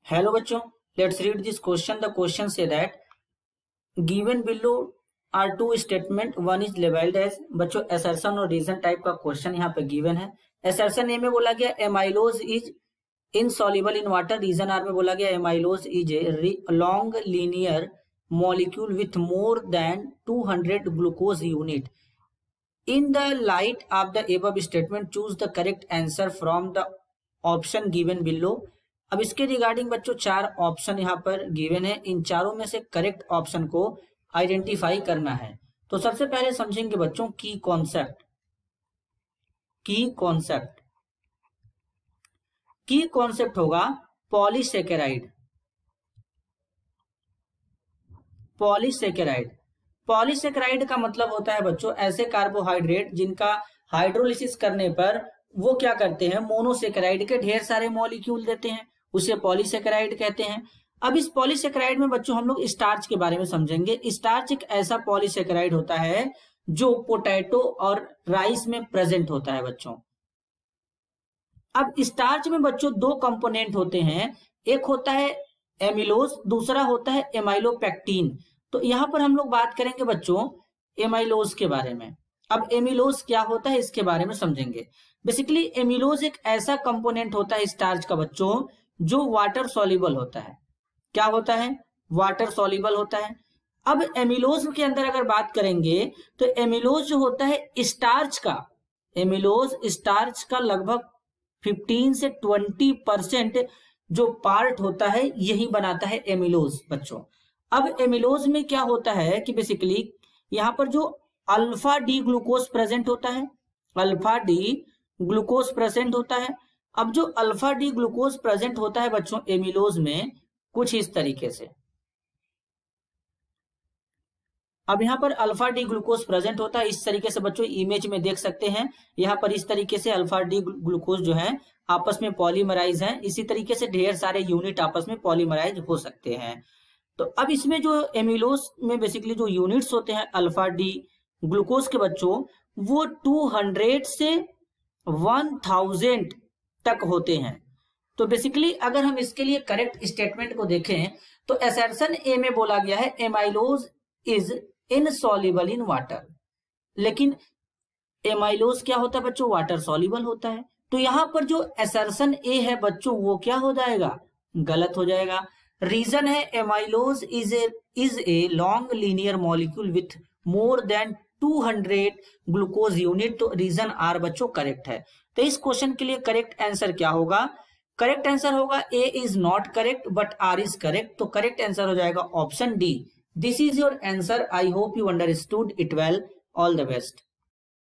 Hello बच्चों, let's read this question. The question say that given below are two statement. One is labeled as बच्चों assertion और reason type का question यहाँ पे given है. Assertion A में बोला गया amylose is insoluble in water. Reason R में बोला गया amylose is a long linear molecule with more than 200 glucose unit. In the light of the above statement, choose the correct answer from the option given below. अब इसके regarding बच्चों चार option यहाँ पर given है, इन चारों में से करेक्ट ऑप्शन को आइडेंटिफाई करना है. तो सबसे पहले समझेंगे बच्चों की कॉन्सेप्ट. की कॉन्सेप्ट होगा पॉलीसेकेराइड. पॉलीसेकेराइड का मतलब होता है बच्चों ऐसे कार्बोहाइड्रेट जिनका हाइड्रोलिसिस करने पर वो क्या करते हैं, मोनोसेकेराइड के ढेर सारे मॉलिक्यूल देते हैं, उसे पॉलीसेकेराइड कहते हैं. अब इस पॉलीसेकेराइड में बच्चों हम लोग स्टार्च के बारे में समझेंगे. स्टार्च एक ऐसा पॉलीसेकेराइड होता है जो पोटैटो और राइस में प्रेजेंट होता है बच्चों. अब स्टार्च में बच्चों दो कंपोनेंट होते हैं, एक होता है एमिलोज, दूसरा होता है एमाइलोपेक्टिन. तो यहां पर हम लोग बात करेंगे बच्चों एमाइलोज के बारे में. अब एमिलोज क्या होता है इसके बारे में समझेंगे. बेसिकली एमिलोज एक ऐसा कंपोनेंट होता है स्टार्च का बच्चों जो वाटर सॉल्युबल होता है. क्या होता है? वाटर सॉल्युबल होता है. अब एमिलोज के अंदर अगर बात करेंगे तो एमिलोज जो होता है स्टार्च का लगभग 15 से 20% जो पार्ट होता है यही बनाता है एमिलोज बच्चों. अब एमिलोज में क्या होता है कि बेसिकली यहां पर जो अल्फा डी ग्लूकोज प्रेजेंट होता है, अब जो अल्फा डी ग्लूकोज प्रेजेंट होता है बच्चों एमिलोज में कुछ इस तरीके से. अब यहां पर अल्फा डी ग्लूकोज प्रेजेंट होता है इस तरीके से बच्चों, इमेज में देख सकते हैं. यहां पर इस तरीके से अल्फा डी ग्लूकोज जो है आपस में पॉलीमराइज है. इसी तरीके से ढेर सारे यूनिट आपस में पॉलीमराइज हो सकते हैं. तो अब इसमें जो एमिलोज में बेसिकली जो यूनिट्स होते हैं अल्फा डी ग्लूकोज के बच्चों वो 200 से 1000 तक होते हैं. तो बेसिकली अगर हम इसके लिए करेक्ट स्टेटमेंट को देखें तो असर्शन ए में बोला गया है amylose is insoluble in water. लेकिन एमाइलोज क्या होता है बच्चों? वाटर सॉल्युबल होता है. तो यहां पर जो असर्शन ए है बच्चों वो क्या हो जाएगा? गलत हो जाएगा. रीजन है amylose is a long linear molecule with more than 200 glucose unit. तो रीजन आर बच्चों करेक्ट है. तो इस क्वेश्चन के लिए करेक्ट आंसर क्या होगा? करेक्ट आंसर होगा A is not correct but R is correct. तो करेक्ट आंसर हो जाएगा option D. This is your answer. I hope you understood it well. All the best.